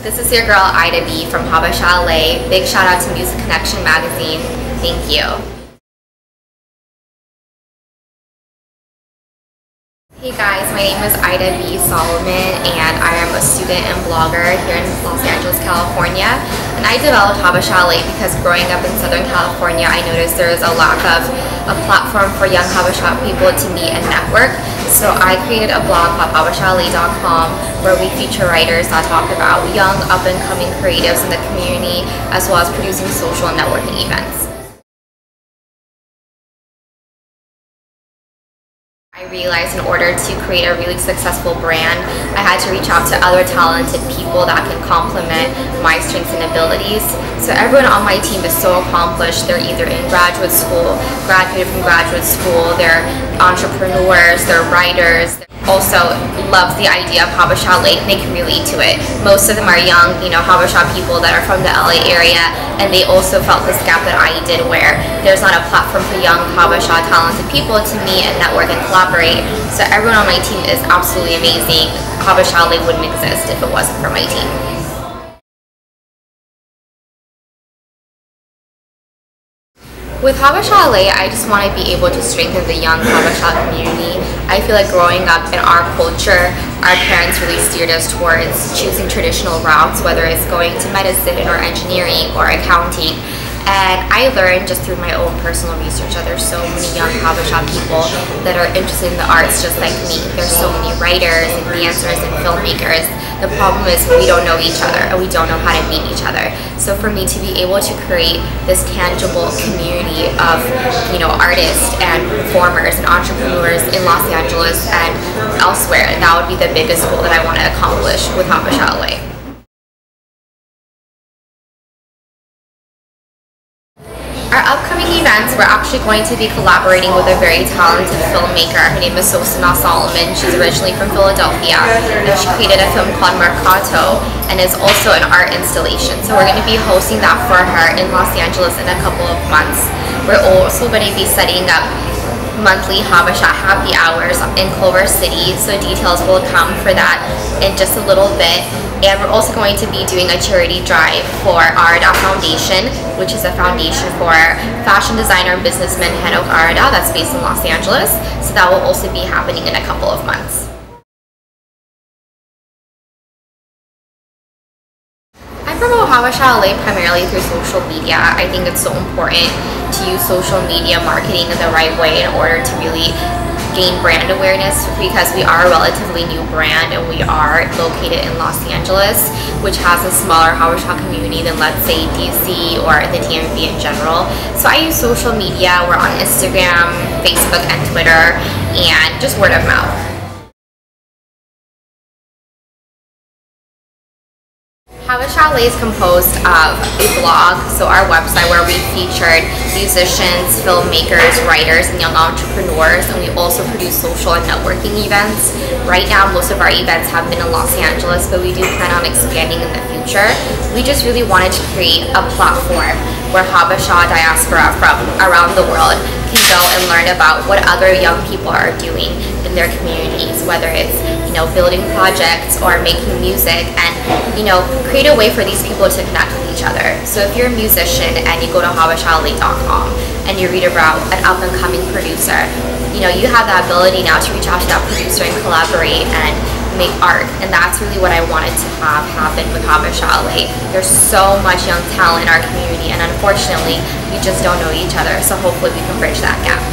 This is your girl Ida B from Habesha. Big shout out to Music Connection magazine. Thank you. Hey guys, my name is Aida Solomon and I am a student and blogger here in Los Angeles, California. And I developed Habesha because growing up in Southern California, I noticed there is a lack of a platform for young Habesha people to meet and network. So I created a blog called habesha.com where we feature writers that talk about young up-and-coming creatives in the community as well as producing social and networking events. I realized in order to create a really successful brand, I had to reach out to other talented people that can complement my strengths and abilities. So everyone on my team is so accomplished. They're either in graduate school, graduated from graduate school, they're entrepreneurs, they're writers. Also love the idea of Habesha and they can relate to it. Most of them are young, Habesha people that are from the LA area, and they also felt this gap that I did where there's not a platform for young Habesha talented people to meet and network and collaborate. So everyone on my team is absolutely amazing. Habesha wouldn't exist if it wasn't for my team. With Habesha, I just want to be able to strengthen the young Habesha community. I feel like growing up in our culture, our parents really steered us towards choosing traditional routes, whether it's going to medicine or engineering or accounting. And I learned just through my own personal research that there's so many young Habesha people that are interested in the arts just like me. There's so many writers and dancers and filmmakers. The problem is we don't know each other and we don't know how to meet each other. So for me to be able to create this tangible community of artists and performers and entrepreneurs in Los Angeles and elsewhere, that would be the biggest goal that I want to accomplish with Habesha. Our upcoming events, we're actually going to be collaborating with a very talented filmmaker. Her name is Aida Solomon. She's originally from Philadelphia, and she created a film called Mercato, and is also an art installation. So we're going to be hosting that for her in Los Angeles in a couple of months. We're also going to be setting up monthly Habesha happy hours in Culver City, so details will come for that in just a little bit. And we're also going to be doing a charity drive for Aida Foundation, which is a foundation for fashion designer and businessman Aida that's based in Los Angeles. So that will also be happening in a couple of months. I promote Habesha primarily through social media. I think it's so important to use social media marketing in the right way in order to really gain brand awareness, because we are a relatively new brand and we are located in Los Angeles, which has a smaller Habesha community than, let's say, DC or the DMV in general. So I use social media. We're on Instagram, Facebook, and Twitter, and just word of mouth. Habesha is composed of a blog, so our website where we featured musicians, filmmakers, writers, and young entrepreneurs, and we also produce social and networking events. Right now, most of our events have been in Los Angeles, but we do plan on expanding in the future. We just really wanted to create a platform where Habesha diaspora from around the world can go and learn about what other young people are doing in their communities, whether it's building projects or making music, and create a way for these people to connect with each other. So if you're a musician and you go to habesha.com and you read about an up-and-coming producer, you have the ability now to reach out to that producer and collaborate and make art, and that's really what I wanted to have happen with Habesha. There's so much young talent in our community, and unfortunately we just don't know each other, so hopefully we can bridge that gap.